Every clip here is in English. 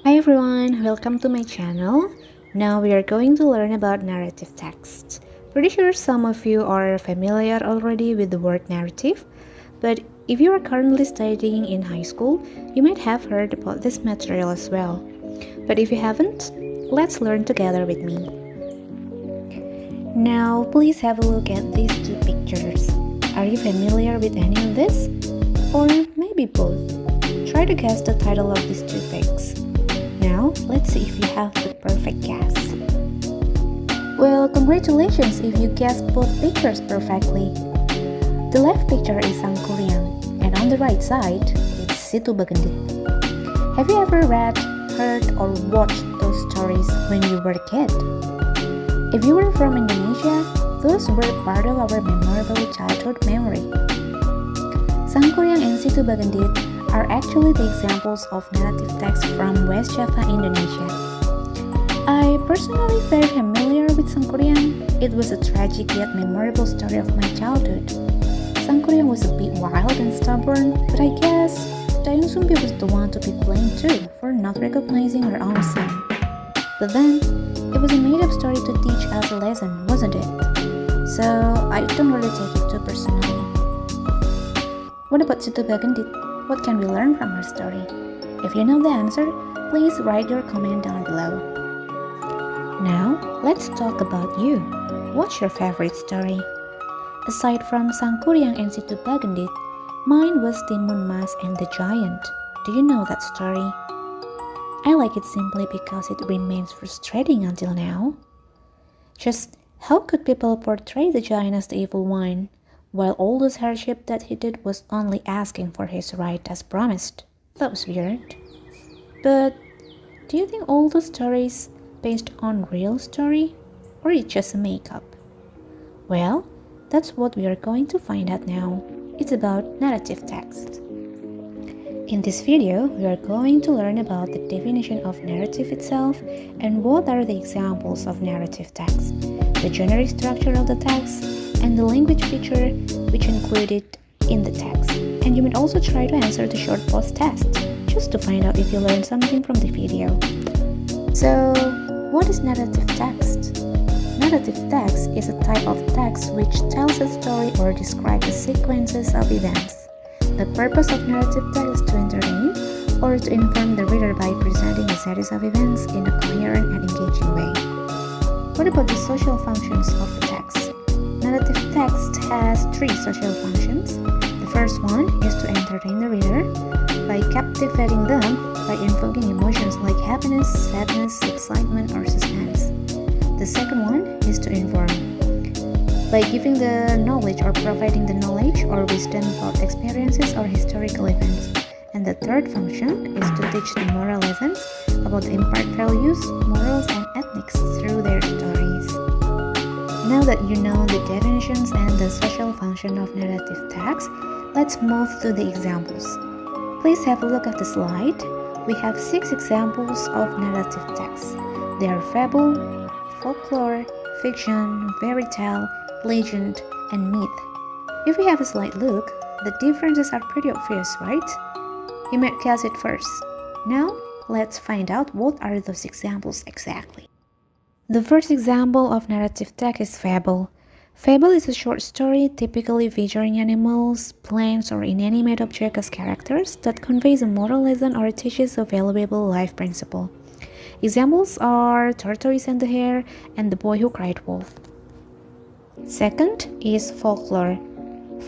Hi everyone, welcome to my channel. Now we are going to learn about narrative text. Pretty sure some of you are familiar already with the word narrative, but if you are currently studying in high school, you might have heard about this material as well. But if you haven't, let's learn together with me. Now please have a look at these two pictures. Are you familiar with any of this? Or maybe both? Try to guess the title of these two things. Now, let's see if you have the perfect guess. Well, congratulations if you guessed both pictures perfectly. The left picture is Sangkuriang, and on the right side, it's Situ Bagendit. Have you ever read, heard, or watched those stories when you were a kid? If you were from Indonesia, those were part of our memorable childhood memory. Sangkuriang and Situ Bagendit are actually the examples of narrative text from West Java, Indonesia. I personally very familiar with Sangkuriang. It was a tragic yet memorable story of my childhood. Sangkuriang was a bit wild and stubborn, but I guess Dayang Sumbi was the one to be blamed too for not recognizing her own son. But then, it was a made-up story to teach us a lesson, wasn't it? So, I don't really take it too personally. What about Situ Bagendit? What can we learn from her story? If you know the answer, please write your comment down below. Now, let's talk about you. What's your favorite story? Aside from Sangkuriang and Situ Bagendit, mine was Timun Mas and the Giant. Do you know that story? I like it simply because it remains frustrating until now. Just how could people portray the giant as the evil one, while all this hardship that he did was only asking for his right as promised? That was weird. But do you think all those stories based on real story, or it's just a makeup? Well, that's what we are going to find out now. It's about narrative text. In this video, we are going to learn about the definition of narrative itself and what are the examples of narrative text, the generic structure of the text, and the language feature which included in the text. And you might also try to answer the short pause test, just to find out if you learned something from the video. So, what is narrative text? Narrative text is a type of text which tells a story or describes the sequences of events. The purpose of narrative text is to entertain or to inform the reader by presenting a series of events in a coherent and engaging way. What about the social functions of the text? Narrative text has three social functions. The first one is to entertain the reader by captivating them by invoking emotions like happiness, sadness, excitement, or suspense. The second one is to inform by giving the knowledge or providing the knowledge or wisdom about experiences or historical events. And the third function is to teach the moral lessons about the impart values, morals, and ethics through their stories. Now that you know the definitions and the social function of narrative text, let's move to the examples. Please have a look at the slide. We have 6 examples of narrative text. They are fable, folklore, fiction, fairy tale, legend, and myth. If we have a slight look, the differences are pretty obvious, right? You might guess it first. Now, let's find out what are those examples exactly. The first example of narrative text is fable. Fable is a short story typically featuring animals, plants, or inanimate objects as characters that conveys a moral lesson or teaches a valuable life principle. Examples are Tortoise and the Hare and The Boy Who Cried Wolf. Second is folklore.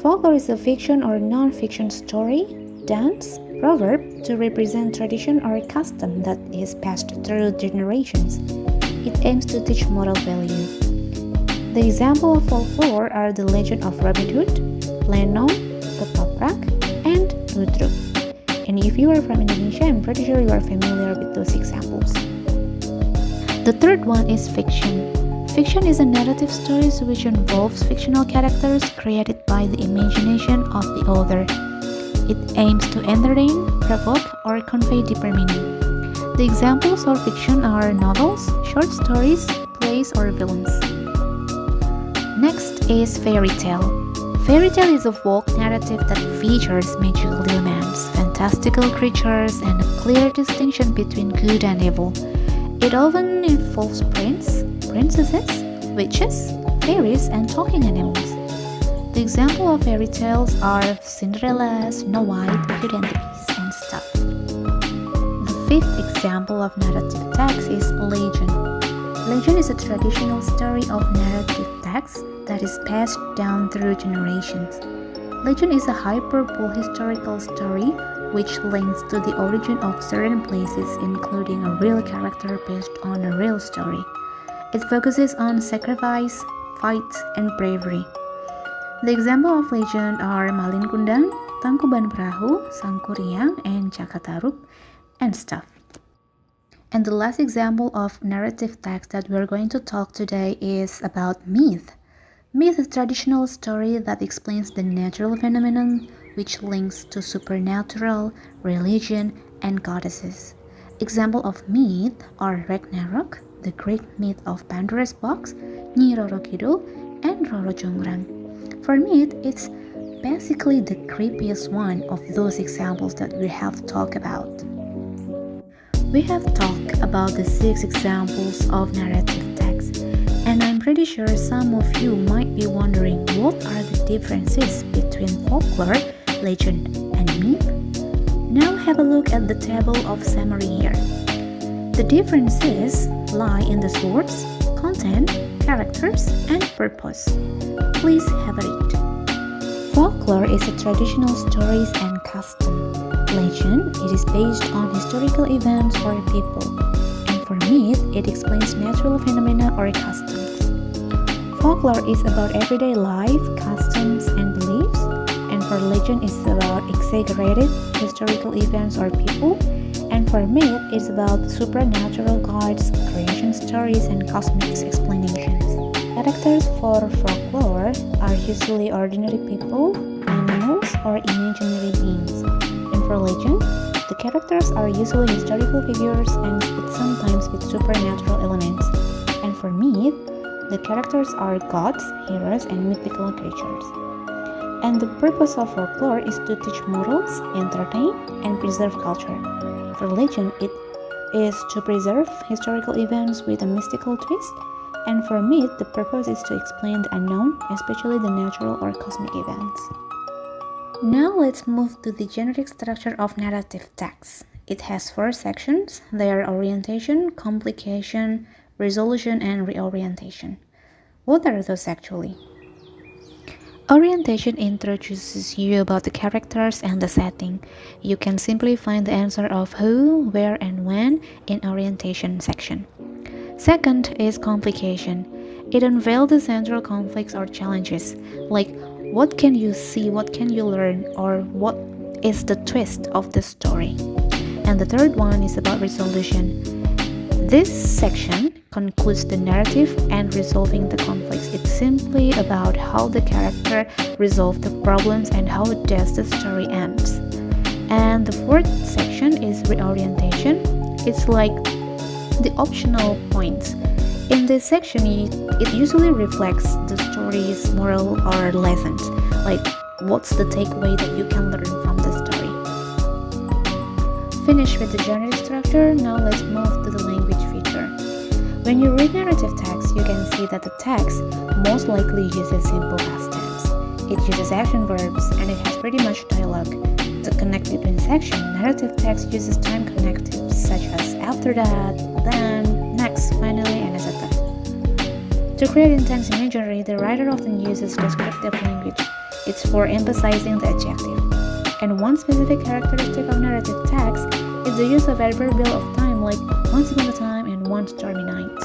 Folklore is a fiction or non-fiction story, dance, proverb to represent tradition or custom that is passed through generations. It aims to teach moral value. The example of folklore are the legend of Robin Hood, Lenong, Ketoprak, and Ludruk. And if you are from Indonesia, I'm pretty sure you are familiar with those examples. The third one is fiction. Fiction is a narrative story which involves fictional characters created by the imagination of the author. It aims to entertain, provoke, or convey deeper meaning. The examples of fiction are novels, short stories, plays, or films. Next is fairy tale. Fairy tale is a folk narrative that features magical elements. monsters, fantastical creatures, and a clear distinction between good and evil. It often involves princesses, witches, fairies, and talking animals. The example of fairy tales are Cinderella, Snow White, Beauty and the Beast, and stuff. The fifth example of narrative text is legend. Legend is a traditional story of narrative text that is passed down through generations. Legend is a hyperbole historical story which links to the origin of certain places, including a real character based on a real story. It focuses on sacrifice, fights, and bravery. The example of legend are Malin Kundang, Tangkuban Perahu, Sangkuriang, and Cakataruk, and stuff. And the last example of narrative text that we're going to talk today is about myth. Myth is a traditional story that explains the natural phenomenon which links to supernatural, religion, and goddesses. Example of myth are Ragnarok, the great myth of Pandora's box, Nyi Roro Kidul, and Roro Jonggrang. For myth, it's basically the creepiest one of those examples that we have talked about. We have talked about the 6 examples of narrative text, and I'm pretty sure some of you might be wondering what are the differences between folklore, legend, and myth. Now have a look at the table of summary here. The differences lie in the source, content, characters, and purpose. Please have a read. Folklore is a traditional stories and custom. Legend, it is based on historical events or people. And for myth, it explains natural phenomena or customs. Folklore is about everyday life, customs, and beliefs. And for legend, it's about exaggerated historical events or people. And for myth, it's about supernatural gods, creation stories, and cosmic explanations. Characters for folklore are usually ordinary people, animals, or imaginary beings. And for legend, the characters are usually historical figures and sometimes with supernatural elements. And for myth, the characters are gods, heroes, and mythical creatures. And the purpose of folklore is to teach morals, entertain, and preserve culture. For legend, it is to preserve historical events with a mystical twist. And for myth, the purpose is to explain the unknown, especially the natural or cosmic events. Now let's move to the generic structure of narrative text. It has 4 sections. They are orientation, complication, resolution, and reorientation. What are those actually? Orientation introduces you about the characters and the setting. You can simply find the answer of who, where, and when in orientation section. Second is complication. It unveils the central conflicts or challenges, like what can you see, what can you learn, or what is the twist of the story. And the third one is about resolution. This section concludes the narrative and resolving the conflicts. It's simply about how the character resolves the problems and how does the story ends. And the fourth section is reorientation. It's like the optional points. In this section, it usually reflects the story's moral or lessons, like what's the takeaway that you can learn from the story. Finished with the generic structure, now let's move to the language feature. When you read narrative text, you can see that the text most likely uses simple past tense. It uses action verbs and it has pretty much dialogue. To connect between sections, narrative text uses time connectives such as after that, then, next, finally, and etc. To create intense imagery, the writer often uses descriptive language. It's for emphasizing the adjective. And one specific characteristic of narrative text is the use of adverbial of time, like once upon a time and one stormy night.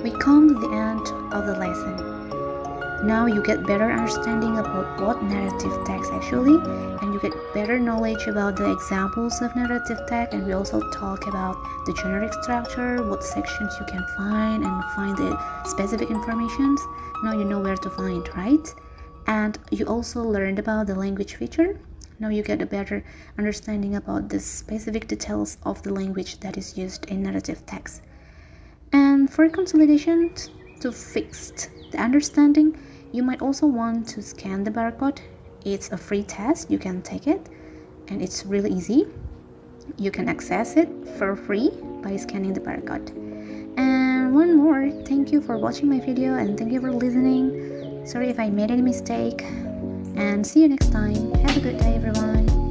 We come to the end of the lesson. Now you get better understanding about what narrative text actually, and you get better knowledge about the examples of narrative text, and we also talk about the generic structure, what sections you can find, and find the specific informations. Now you know where to find, right? And you also learned about the language feature. Now you get a better understanding about the specific details of the language that is used in narrative text. And for consolidation, to fix the understanding, you might also want to scan the barcode It's a free test. You can take it, and it's really easy. You can access it for free by scanning the barcode. And one more, thank you for watching my video and thank you for listening. Sorry if I made any mistake, and see you next time. Have a good day, everyone.